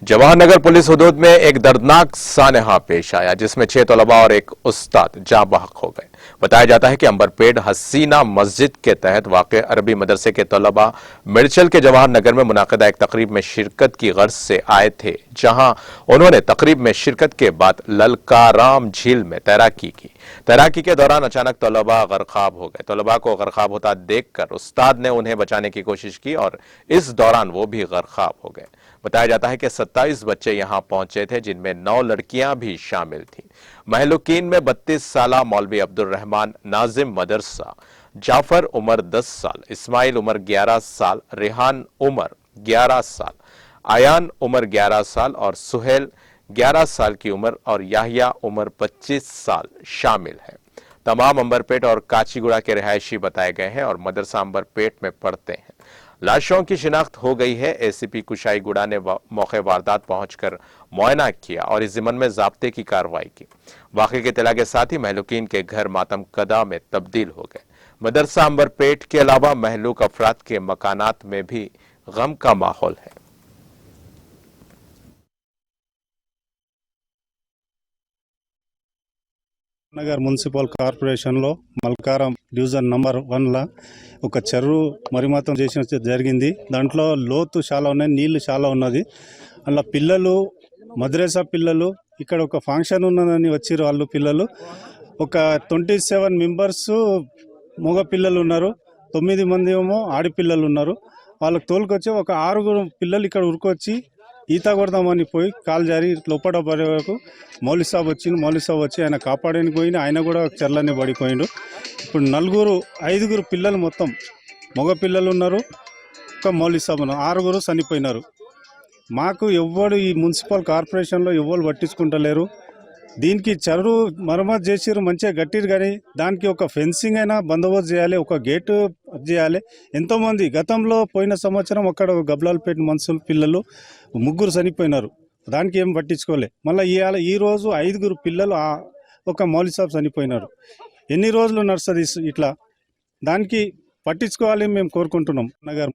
Jawahar Nagar police हुदूद में एक दर्दनाक सानहा पेश आया जिसमें 6 तलबा और एक उस्ताद जाँ बहक हो गए। बताया जाता है कि अंबरपेट हसीना मस्जिद के तहत वाक़ अरबी मदरसे के तलबा मिर्चल के जवाहर नगर में मुनाकिदा एक तकरीब में शिरकत की गर्ज से आए थे, जहां उन्होंने तकरीब में शिरकत के बाद ललकाराम झील में तैराकी की। तैराकी के दौरान अचानक तलबा गरकाब हो गए। तलबा को गरकाब होता देखकर उस्ताद ने उन्हें बचाने की कोशिश की और इस दौरान वो भी गरकाब हो गए। बताया जाता है कि 27 बच्चे यहां पहुंचे थे, जिनमें 9 लड़कियां भी शामिल थीं। महलुकीन में 32 साला मौलवी अब्दुल रहमान नाजिम मदरसा, जाफर उमर 10 साल, इस्माइल उमर 11 साल, रेहान उमर 11 साल, आयान उमर 11 साल और सुहेल 11 साल की उम्र और याहिया उमर 25 साल शामिल है। तमाम अंबरपेट और काचीगुड़ा के रिहायशी बताए गए हैं और मदरसा अंबरपेट में पढ़ते हैं। लाशों की शिनाख्त हो गई है। एसीपी कुशाईगुड़ा ने मौके वारदात पहुंचकर मुआयना किया और इस जिम्मन में जाब्ते की कार्रवाई की। वाक़े की इत्तला के साथ ही महलुकीन के घर मातम कदा में तब्दील हो गए। मदरसा अंबरपेट के अलावा महलूक अफराद के मकानात में भी गम का माहौल है। నగర్ మున్సిపల్ కార్పొరేషన్లో మల్కారం డివిజన్ నంబర్ 1లా ఒక చెరువు మరిమాతం చేసిన జరిగింది. దాంట్లో లోతు చాలా ఉన్నాయి, నీళ్లు చాలా ఉన్నది. అలా పిల్లలు మద్రసా పిల్లలు ఇక్కడ ఒక ఫంక్షన్ ఉన్నదని వచ్చిరు. వాళ్ళు పిల్లలు ఒక 27 మెంబర్స్ మగ పిల్లలు ఉన్నారు, 9 మంది ఏమో ఆడపిల్లలు ఉన్నారు. వాళ్ళకి తోలుకొచ్చి ఒక 6 పిల్లలు ఇక్కడ ఉరుకొచ్చి ఈత కొడదామని పోయి కాలు జారి లోపల పడే వరకు మౌలి సాబ్ వచ్చి ఆయన కాపాడడానికి పోయిన ఆయన కూడా చెర్లని పడిపోయిండు. ఇప్పుడు 5 పిల్లలు మొత్తం మగ పిల్లలు ఉన్నారు, ఒక మౌలి సాబ్ 6 చనిపోయినారు. మాకు ఎవ్వరు ఈ మున్సిపల్ కార్పొరేషన్లో ఎవ్వరు పట్టించుకుంటలేరు. దీనికి చెరువు మరమ్మతు చేసిరు, మంచిగా కట్టిరు, కానీ దానికి ఒక ఫెన్సింగ్ అయినా బందోబస్తు చేయాలి, ఒక గేటు చేయాలి. ఎంతోమంది గతంలో పోయిన సంవత్సరం అక్కడ గబ్లాల్పేట మనుషులు పిల్లలు 3 చనిపోయినారు, దానికి ఏం పట్టించుకోలే. మళ్ళీ ఈ రోజు 5 పిల్లలు ఒక మౌలి సాబ్ చనిపోయినారు. ఎన్ని రోజులు నడుస్తుంది ఇట్లా? దానికి పట్టించుకోవాలి మేము కోరుకుంటున్నాం. నగర్